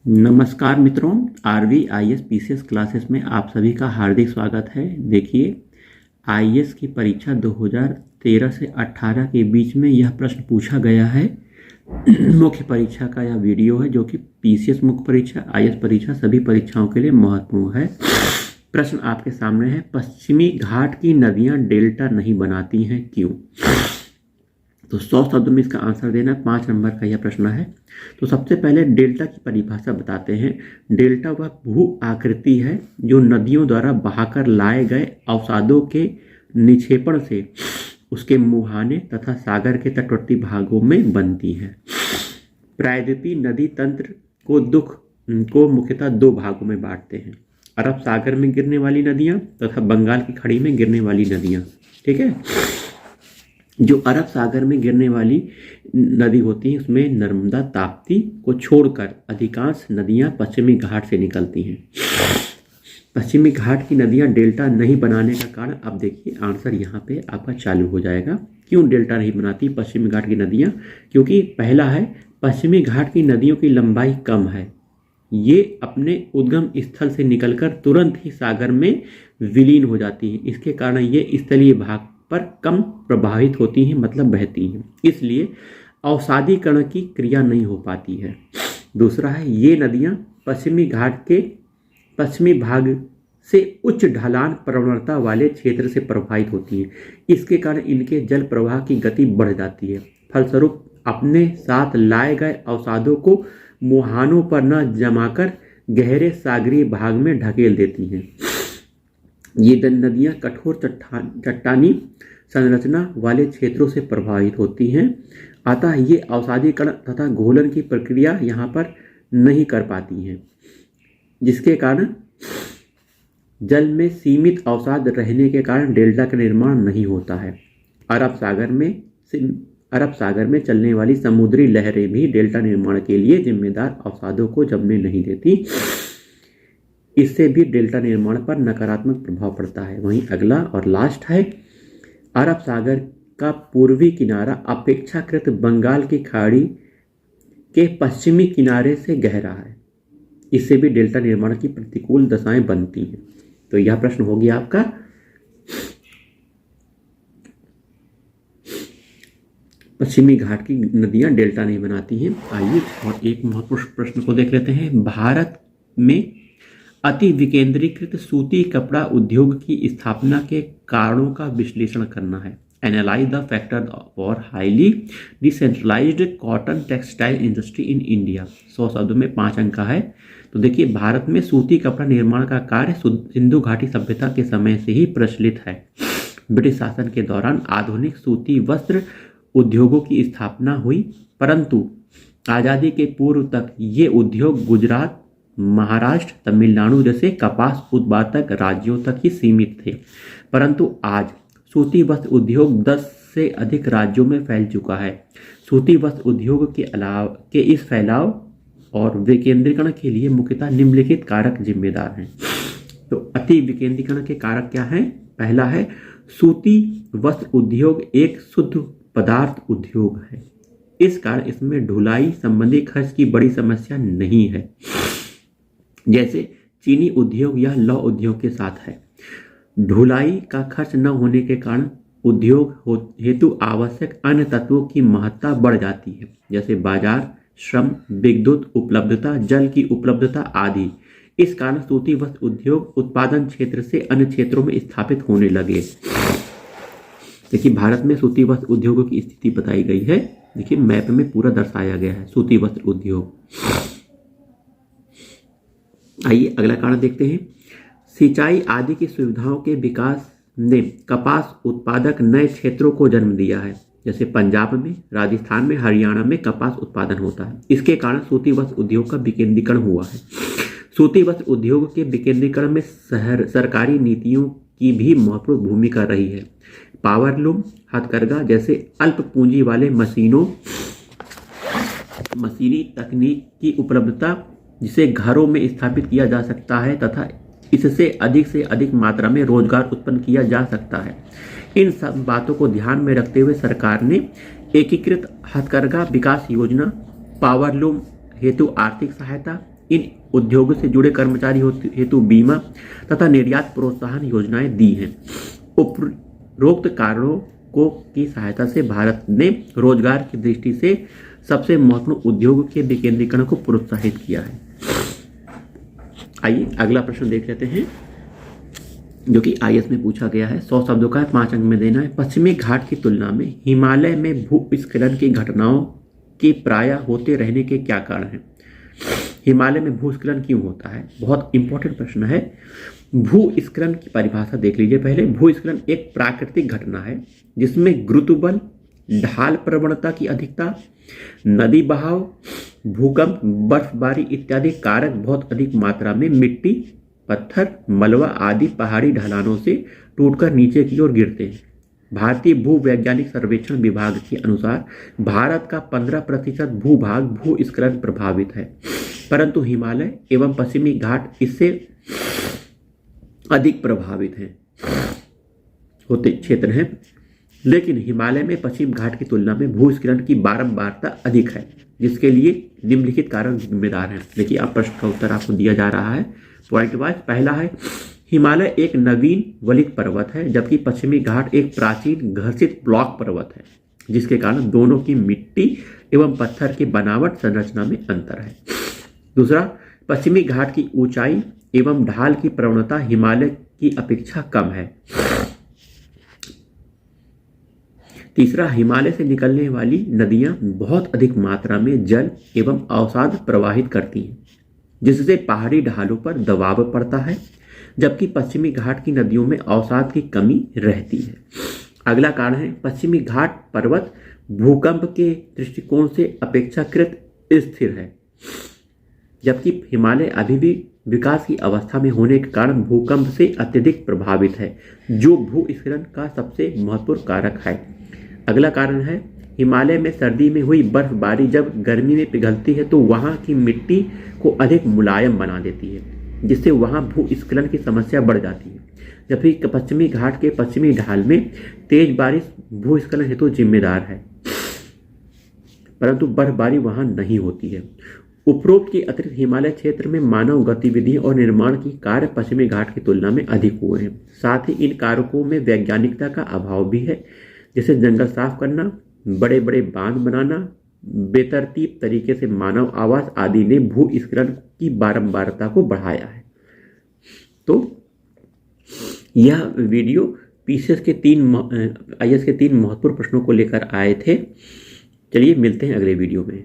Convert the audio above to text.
नमस्कार मित्रों, RV IAS PCS classes में आप सभी का हार्दिक स्वागत है। देखिए, आईएएस की परीक्षा 2013 से 18 के बीच में यह प्रश्न पूछा गया है। मुख्य परीक्षा का यह वीडियो है जो कि पीसीएस मुख्य परीक्षा, आईएएस परीक्षा सभी परीक्षाओं के लिए महत्वपूर्ण है। प्रश्न आपके सामने है, पश्चिमी घाट की नदियां डेल्टा नहीं बनाती हैं, क्यों? तो 100 शब्दों में इसका आंसर देना। 5 नंबर का यह प्रश्न है। तो सबसे पहले डेल्टा की परिभाषा बताते हैं। डेल्टा वह भू आकृति है जो नदियों द्वारा बहाकर लाए गए अवसादों के निक्षेपण से उसके मुहाने तथा सागर के तटवर्ती भागों में बनती है। प्रायद्वीपीय नदी तंत्र को मुख्यतः 2 भागों में बांटते हैं: अरब सागर में गिरने वाली नदियां तथा बंगाल की खाड़ी में गिरने वाली नदियां। ठीक है। जो अरब सागर में गिरने वाली नदी होती है उसमें नर्मदा, ताप्ती को छोड़कर अधिकांश नदियां पश्चिमी घाट से निकलती हैं। पश्चिमी घाट की नदियां डेल्टा नहीं बनाने का कारण, अब देखिए आंसर यहाँ पे आपका चालू हो जाएगा। क्यों डेल्टा नहीं बनाती पश्चिमी घाट की नदियां? क्योंकि पहला है, पश्चिमी घाट की नदियों की लंबाई कम है। ये अपने उद्गम स्थल से निकलकर तुरंत ही सागर में विलीन हो जाती हैं। इसके कारण ये स्थलीय भाग पर कम प्रभावित होती हैं, मतलब बहती हैं। इसलिए अवसादीकरण की क्रिया नहीं हो पाती है। दूसरा है, ये नदियां पश्चिमी घाट के पश्चिमी भाग से उच्च ढलान प्रवणता वाले क्षेत्र से प्रभावित होती हैं। इसके कारण इनके जल प्रवाह की गति बढ़ जाती है। फलस्वरूप अपने साथ लाए गए अवसादों को मुहानों पर न जमाकर गहरे सागरीय भाग में ढकेल देती हैं। ये नदियां कठोर चट्टानी संरचना वाले क्षेत्रों से प्रभावित होती हैं। अतः ये अवसादीकरण तथा घोलन की प्रक्रिया यहाँ पर नहीं कर पाती हैं, जिसके कारण जल में सीमित अवसाद रहने के कारण डेल्टा का निर्माण नहीं होता है। अरब सागर में चलने वाली समुद्री लहरें भी डेल्टा निर्माण के लिए जिम्मेदार अवसादों को जमने नहीं देती। इससे भी डेल्टा निर्माण पर नकारात्मक प्रभाव पड़ता है। वहीं अगला और लास्ट है, अरब सागर का पूर्वी किनारा अपेक्षाकृत बंगाल की खाड़ी के पश्चिमी किनारे से गहरा है। इससे भी डेल्टा निर्माण की प्रतिकूल दशाएं बनती हैं। तो यह प्रश्न हो गया आपका। पश्चिमी घाट की नदियां डेल्टा नहीं बनाती हैं। आइए और एक महत्वपूर्ण प्रश्न को देख लेते हैं। भारत में अति विकेंद्रीकृत सूती कपड़ा उद्योग की स्थापना के कारणों का विश्लेषण करना है। Analyse the factor for highly decentralised cotton textile industry in India. 100 शब्दों में 5 अंक का है। तो देखिए, भारत में सूती कपड़ा निर्माण का कार्य सिंधु घाटी सभ्यता के समय से ही प्रचलित है। ब्रिटिश शासन के दौरान आधुनिक सूती वस्त्र उद्योगों की स्थापना हुई, परंतु आज़ादी के पूर्व तक ये उद्योग गुजरात, महाराष्ट्र, तमिलनाडु जैसे कपास उत्पादक राज्यों तक ही सीमित थे। परंतु आज सूती वस्त्र उद्योग 10 से अधिक राज्यों में फैल चुका है। सूती वस्त्र उद्योग के इस फैलाव और विकेंद्रीकरण के लिए मुख्यतः निम्नलिखित कारक जिम्मेदार हैं। तो अति विकेंद्रीकरण के कारक क्या हैं? पहला है, सूती वस्त्र उद्योग एक शुद्ध पदार्थ उद्योग है। इस कारण इसमें ढुलाई संबंधी खर्च की बड़ी समस्या नहीं है, जैसे चीनी उद्योग या लौह उद्योग के साथ है। ढुलाई का खर्च न होने के कारण उद्योग हेतु आवश्यक अन्य तत्वों की महत्ता बढ़ जाती है, जैसे बाजार, श्रम, विद्युत उपलब्धता, जल की उपलब्धता आदि। इस कारण सूती वस्त्र उद्योग उत्पादन क्षेत्र से अन्य क्षेत्रों में स्थापित होने लगे। देखिए, भारत में सूती वस्त्र उद्योगों की स्थिति बताई गई है। देखिए, मैप में पूरा दर्शाया गया है सूती वस्त्र उद्योग। आइए अगला कारण देखते हैं। सिंचाई आदि की सुविधाओं के विकास ने कपास उत्पादक नए क्षेत्रों को जन्म दिया है, जैसे पंजाब में, राजस्थान में, हरियाणा में कपास उत्पादन होता है। इसके कारण सूती वस्त्र उद्योग का विकेंद्रीकरण हुआ है। सूती वस्त्र उद्योग के विकेंद्रीकरण में सरकारी नीतियों की भी महत्वपूर्ण भूमिका रही है। पावरलूम, हथकरघा जैसे अल्प पूंजी वाले मशीनी तकनीक की उपलब्धता, जिसे घरों में स्थापित किया जा सकता है तथा इससे से अधिक मात्रा में रोजगार उत्पन्न किया जा सकता है। इन सब बातों को ध्यान में रखते हुए सरकार ने एकीकृत हथकरघा विकास योजना, पावरलूम हेतु आर्थिक सहायता, इन उद्योगों से जुड़े कर्मचारी हेतु बीमा तथा निर्यात प्रोत्साहन योजनाएं दी हैं। उपरोक्त कारणों की सहायता से भारत ने रोजगार की दृष्टि से सबसे महत्वपूर्ण उद्योग के विकेंद्रीकरण को प्रोत्साहित किया है। आइए अगला प्रश्न देख लेते हैं, जो कि आईएएस में पूछा गया है। 100 शब्दों का 5 अंक में देना है। पश्चिमी घाट की तुलना में हिमालय में भूस्खलन की घटनाओं के प्रायः होते रहने के क्या कारण हैं? हिमालय में भूस्खलन क्यों होता है? बहुत इंपॉर्टेंट प्रश्न है। भूस्खलन की परिभाषा देख लीजिए पहले। भूस्खलन एक प्राकृतिक घटना है जिसमें गुरुत्वबल, ढाल प्रवणता की अधिकता, नदी बहाव, भूकंप, बर्फबारी इत्यादि कारक बहुत अधिक मात्रा में मिट्टी, पत्थर, मलबा आदि पहाड़ी ढलानों से टूटकर नीचे की ओर गिरते हैं। भारतीय भूवैज्ञानिक सर्वेक्षण विभाग के अनुसार भारत का 15% भूभाग भूस्खलन प्रभावित है, परंतु हिमालय एवं पश्चिमी घाट इससे अधिक प्रभावित होते क्षेत्र हैं। लेकिन हिमालय में पश्चिम घाट की तुलना में भूस्खलन की बारंबारता अधिक है, जिसके लिए निम्नलिखित कारण जिम्मेदार हैं। देखिए आप प्रश्न का उत्तर आपको दिया जा रहा है पॉइंट वाइज। पहला है, हिमालय एक नवीन वलित पर्वत है, जबकि पश्चिमी घाट एक प्राचीन घर्षित ब्लॉक पर्वत है, जिसके कारण दोनों की मिट्टी एवं पत्थर की बनावट संरचना में अंतर है। दूसरा, पश्चिमी घाट की ऊंचाई एवं ढाल की प्रवणता हिमालय की अपेक्षा कम है। तीसरा, हिमालय से निकलने वाली नदियां बहुत अधिक मात्रा में जल एवं अवसाद प्रवाहित करती हैं, जिससे पहाड़ी ढालों पर दबाव पड़ता है, जबकि पश्चिमी घाट की नदियों में अवसाद की कमी रहती है। अगला कारण है, पश्चिमी घाट पर्वत भूकंप के दृष्टिकोण से अपेक्षाकृत स्थिर है, जबकि हिमालय अभी भी विकास की अवस्था में होने के कारण भूकंप से अत्यधिक प्रभावित है, जो भूस्खलन का सबसे महत्वपूर्ण कारक है। अगला कारण है, हिमालय में सर्दी में हुई बर्फबारी जब गर्मी में पिघलती है तो वहां की मिट्टी को अधिक मुलायम बना देती है, जिससे वहां भूस्खलन की समस्या बढ़ जाती है। जबकि पश्चिमी घाट के पश्चिमी ढाल में तेज बारिश भूस्खलन हेतु जिम्मेदार है, परंतु बर्फबारी वहां नहीं होती है। उपरोक्त के अतिरिक्त हिमालय क्षेत्र में मानव गतिविधियों और निर्माण की कार्य पश्चिमी घाट की तुलना में अधिक हुए हैं। साथ ही इन कारकों में वैज्ञानिकता का अभाव भी है, जैसे जंगल साफ करना, बड़े बड़े बांध बनाना, बेतरतीब तरीके से मानव आवास आदि ने भूस्खलन की बारंबारता को बढ़ाया है। तो यह वीडियो आईएएस के 3 महत्वपूर्ण प्रश्नों को लेकर आए थे। चलिए मिलते हैं अगले वीडियो में।